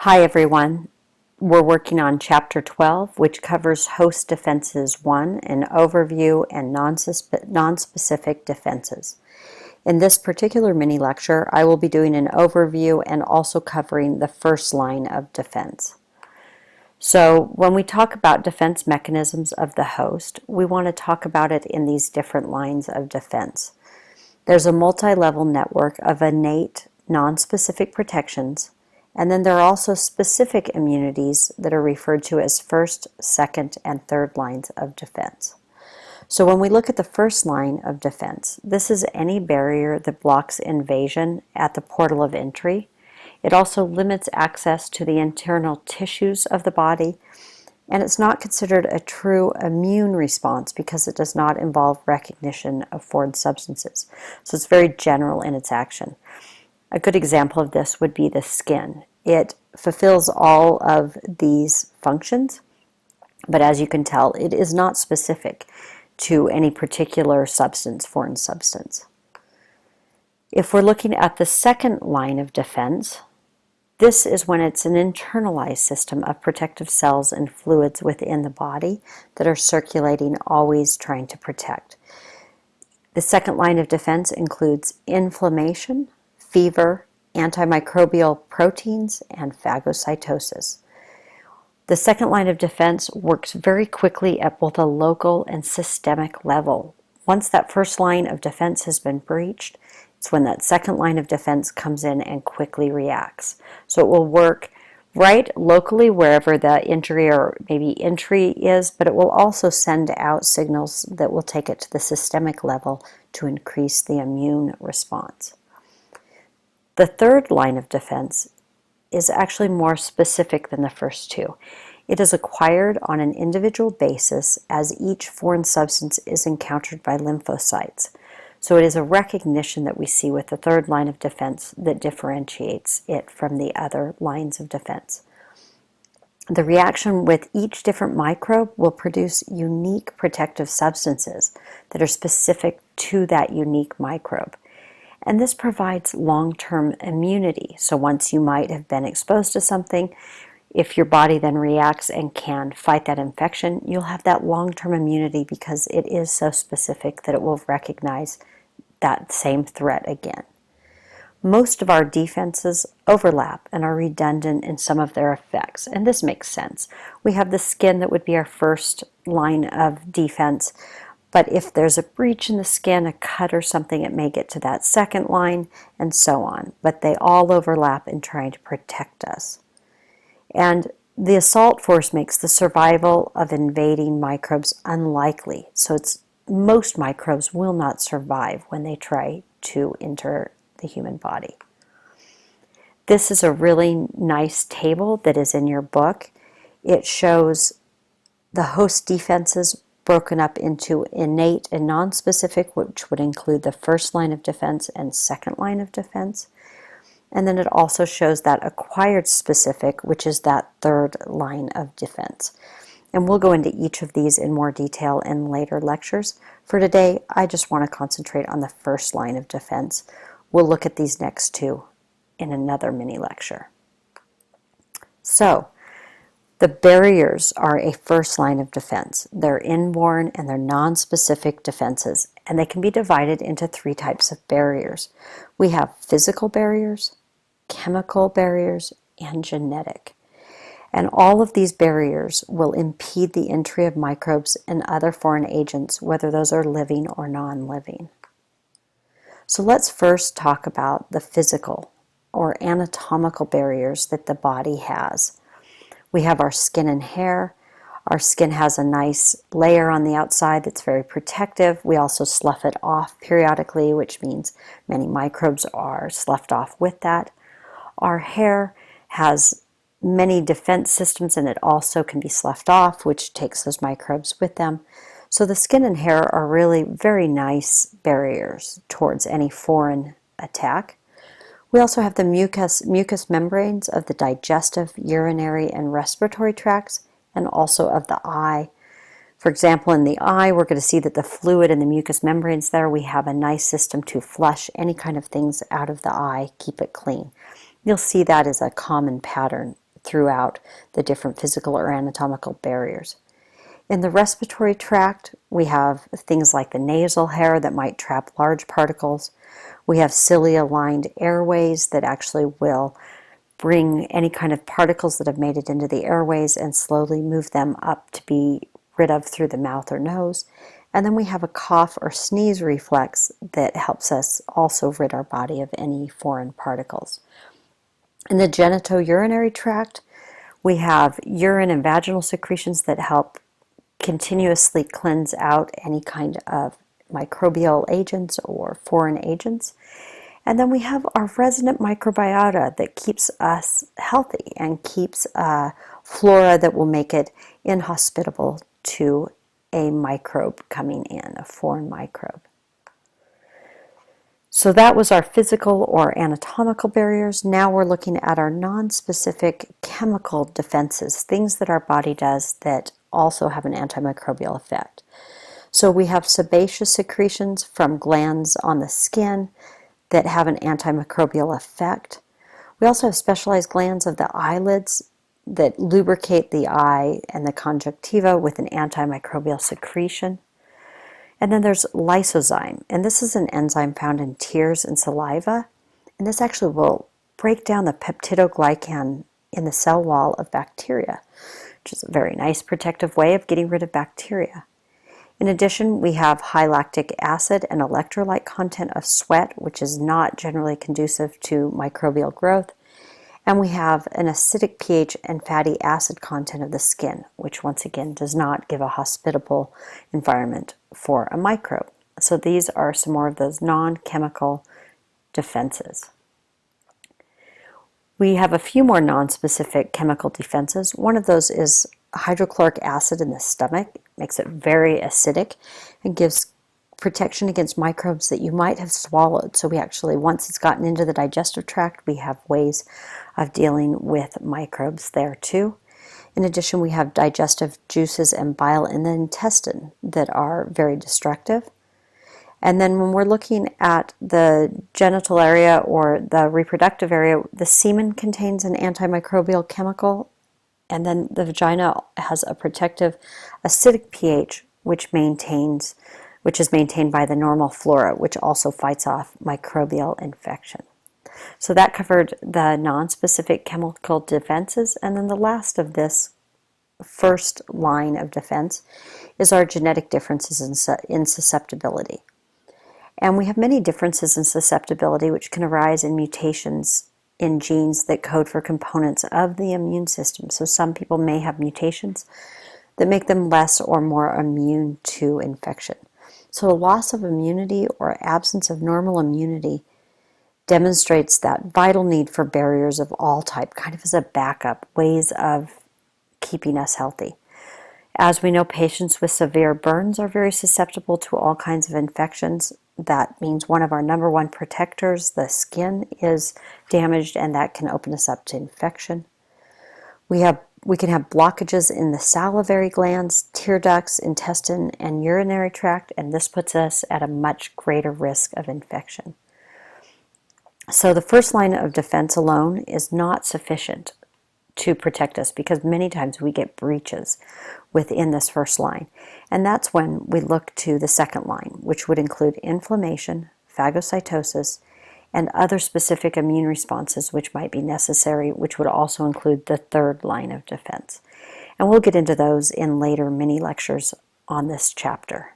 Hi everyone. We're working on Chapter 12, which covers Host Defenses 1, an overview and non-specific defenses. In this particular mini lecture, I will be doing an overview and also covering the first line of defense. So when we talk about defense mechanisms of the host, we want to talk about it in these different lines of defense. There's a multi-level network of innate, non-specific protections, and then there are also specific immunities that are referred to as first, second, and third lines of defense. So when we look at the first line of defense, this is any barrier that blocks invasion at the portal of entry. It also limits access to the internal tissues of the body, and it's not considered a true immune response because it does not involve recognition of foreign substances. So it's very general in its action. A good example of this would be the skin. It fulfills all of these functions, but as you can tell, it is not specific to any particular substance, foreign substance. If we're looking at the second line of defense, this is when it's an internalized system of protective cells and fluids within the body that are circulating, always trying to protect. The second line of defense includes inflammation, fever, antimicrobial proteins, and phagocytosis. The second line of defense works very quickly at both a local and systemic level. Once that first line of defense has been breached, it's when that second line of defense comes in and quickly reacts. So it will work right locally wherever the injury or maybe entry is, but it will also send out signals that will take it to the systemic level to increase the immune response. The third line of defense is actually more specific than the first two. It is acquired on an individual basis as each foreign substance is encountered by lymphocytes. So it is a recognition that we see with the third line of defense that differentiates it from the other lines of defense. The reaction with each different microbe will produce unique protective substances that are specific to that unique microbe. And this provides long-term immunity. So once you might have been exposed to something, if your body then reacts and can fight that infection, you'll have that long-term immunity because it is so specific that it will recognize that same threat again. Most of our defenses overlap and are redundant in some of their effects, and this makes sense. We have the skin that would be our first line of defense, but if there's a breach in the skin, a cut or something, it may get to that second line, and so on. But they all overlap in trying to protect us. And the assault force makes the survival of invading microbes unlikely. So most microbes will not survive when they try to enter the human body. This is a really nice table that is in your book. It shows the host defenses broken up into innate and non-specific, which would include the first line of defense and second line of defense. And then it also shows that acquired specific, which is that third line of defense. And we'll go into each of these in more detail in later lectures. For today, I just want to concentrate on the first line of defense. We'll look at these next two in another mini lecture. So, the barriers are a first line of defense. They're inborn and they're non-specific defenses, and they can be divided into three types of barriers. We have physical barriers, chemical barriers, and genetic. And all of these barriers will impede the entry of microbes and other foreign agents, whether those are living or non-living. So let's first talk about the physical or anatomical barriers that the body has. We have our skin and hair. Our skin has a nice layer on the outside that's very protective. We also slough it off periodically, which means many microbes are sloughed off with that. Our hair has many defense systems and it also can be sloughed off, which takes those microbes with them. So the skin and hair are really very nice barriers towards any foreign attack. We also have the mucous membranes of the digestive, urinary, and respiratory tracts, and also of the eye. For example, in the eye, we're going to see that the fluid and the mucous membranes there, we have a nice system to flush any kind of things out of the eye, keep it clean. You'll see that as a common pattern throughout the different physical or anatomical barriers. In the respiratory tract, we have things like the nasal hair that might trap large particles. We have cilia-lined airways that actually will bring any kind of particles that have made it into the airways and slowly move them up to be rid of through the mouth or nose. And then we have a cough or sneeze reflex that helps us also rid our body of any foreign particles. In the genitourinary tract, we have urine and vaginal secretions that help continuously cleanse out any kind of microbial agents or foreign agents. And then we have our resident microbiota that keeps us healthy and keeps flora that will make it inhospitable to a microbe coming in, a foreign microbe. So that was our physical or anatomical barriers. Now we're looking at our non-specific chemical defenses, things that our body does that also have an antimicrobial effect. So we have sebaceous secretions from glands on the skin that have an antimicrobial effect. We also have specialized glands of the eyelids that lubricate the eye and the conjunctiva with an antimicrobial secretion. And then there's lysozyme, and this is an enzyme found in tears and saliva, and this actually will break down the peptidoglycan in the cell wall of bacteria, which is a very nice protective way of getting rid of bacteria. In addition, we have high lactic acid and electrolyte content of sweat, which is not generally conducive to microbial growth. And we have an acidic pH and fatty acid content of the skin, which once again does not give a hospitable environment for a microbe. So these are some more of those non-chemical defenses. We have a few more non-specific chemical defenses. One of those is hydrochloric acid in the stomach. It makes it very acidic and gives protection against microbes that you might have swallowed. So we actually, once it's gotten into the digestive tract, we have ways of dealing with microbes there too. In addition, we have digestive juices and bile in the intestine that are very destructive. And then when we're looking at the genital area or the reproductive area, the semen contains an antimicrobial chemical, and then the vagina has a protective acidic pH, which is maintained by the normal flora, which also fights off microbial infection. So that covered the non-specific chemical defenses, and then the last of this first line of defense is our genetic differences in susceptibility. And we have many differences in susceptibility which can arise in mutations in genes that code for components of the immune system. So some people may have mutations that make them less or more immune to infection. So a loss of immunity or absence of normal immunity demonstrates that vital need for barriers of all type, kind of as a backup, ways of keeping us healthy. As we know, patients with severe burns are very susceptible to all kinds of infections. That means one of our number one protectors, the skin, is damaged, and that can open us up to infection. We can have blockages in the salivary glands, tear ducts, intestine, and urinary tract, and this puts us at a much greater risk of infection. So the first line of defense alone is not sufficient to protect us because many times we get breaches within this first line. And that's when we look to the second line, which would include inflammation, phagocytosis, and other specific immune responses which might be necessary, which would also include the third line of defense. And we'll get into those in later mini lectures on this chapter.